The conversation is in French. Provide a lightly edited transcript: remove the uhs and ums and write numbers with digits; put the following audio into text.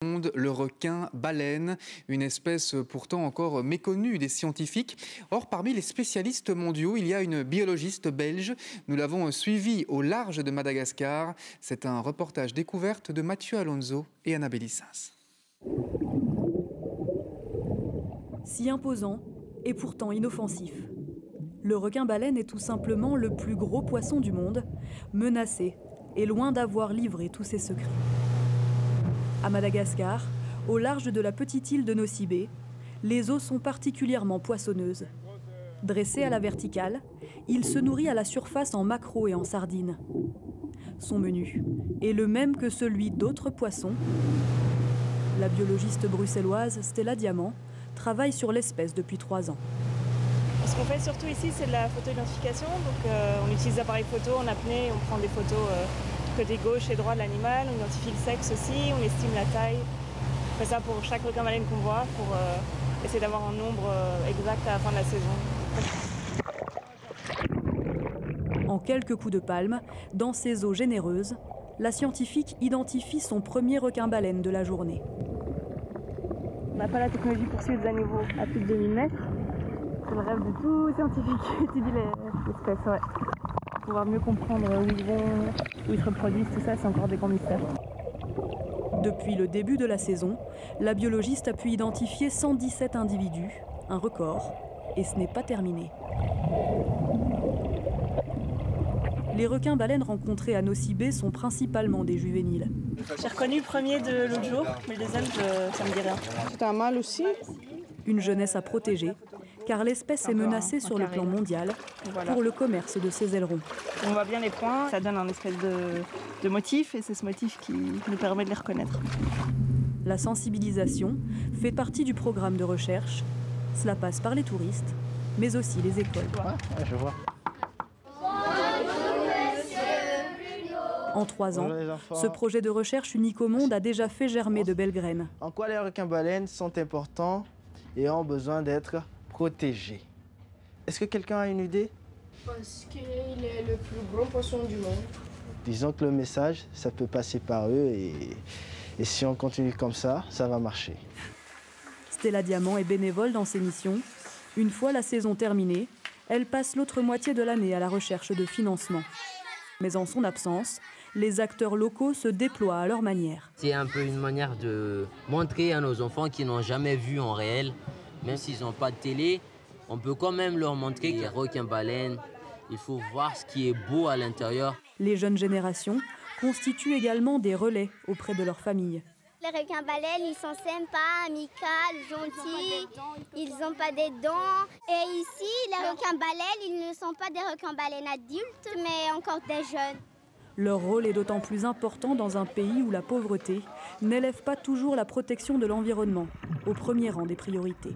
Le requin-baleine, une espèce pourtant encore méconnue des scientifiques. Or, parmi les spécialistes mondiaux, il y a une biologiste belge. Nous l'avons suivie au large de Madagascar. C'est un reportage découverte de Mathieu Alonso et Annabelle Sins. Si imposant et pourtant inoffensif. Le requin-baleine est tout simplement le plus gros poisson du monde, menacé et loin d'avoir livré tous ses secrets. À Madagascar, au large de la petite île de Nosy-Be, les eaux sont particulièrement poissonneuses. Dressé à la verticale, il se nourrit à la surface en maquereaux et en sardines. Son menu est le même que celui d'autres poissons. La biologiste bruxelloise Stella Diamant travaille sur l'espèce depuis 3 ans. Ce qu'on fait surtout ici, c'est de la photo-identification. Donc, on utilise l'appareil photo en apnée, on prend des photos côté gauche et droit de l'animal, on identifie le sexe aussi, on estime la taille. On fait ça pour chaque requin-baleine qu'on voit pour essayer d'avoir un nombre exact à la fin de la saison. En quelques coups de palme, dans ces eaux généreuses, la scientifique identifie son premier requin-baleine de la journée. On n'a pas la technologie pour suivre des animaux à plus de 2000 mètres. C'est le rêve de tout scientifique qui étudie les espèces, ouais. Pouvoir mieux comprendre où ils vont, où ils se reproduisent, tout ça, c'est encore des grands mystères. Depuis le début de la saison, la biologiste a pu identifier 117 individus, un record, et ce n'est pas terminé. Les requins-baleines rencontrés à Nosy-Be sont principalement des juvéniles. J'ai reconnu le premier de l'autre jour, mais le deuxième, ça me dit rien. C'est un mâle aussi. Une jeunesse à protéger, car l'espèce est menacée sur le plan mondial pour le commerce de ses ailerons. On voit bien les points, ça donne un espèce de motif, et c'est ce motif qui nous permet de les reconnaître. La sensibilisation fait partie du programme de recherche. Cela passe par les touristes, mais aussi les écoles. Ouais, je vois. En 3 ans, ce projet de recherche unique au monde a déjà fait germer de belles graines. En quoi les requins-baleines sont importants et ont besoin d'être protégés? Est-ce que quelqu'un a une idée? Parce qu'il est le plus gros poisson du monde. Disons que le message, ça peut passer par eux et si on continue comme ça, ça va marcher. Stella Diamant est bénévole dans ses missions. Une fois la saison terminée, elle passe l'autre moitié de l'année à la recherche de financement. Mais en son absence, les acteurs locaux se déploient à leur manière. C'est un peu une manière de montrer à nos enfants qui n'ont jamais vu en réel, même s'ils n'ont pas de télé, on peut quand même leur montrer qu'il y a requins-baleines. Il faut voir ce qui est beau à l'intérieur. Les jeunes générations constituent également des relais auprès de leurs familles. Les requins-baleines, ils sont sympas, amicaux, gentils, ils n'ont pas des dents. Et ici, les requins-baleines, ils ne sont pas des requins-baleines adultes, mais encore des jeunes. Leur rôle est d'autant plus important dans un pays où la pauvreté n'élève pas toujours la protection de l'environnement au premier rang des priorités.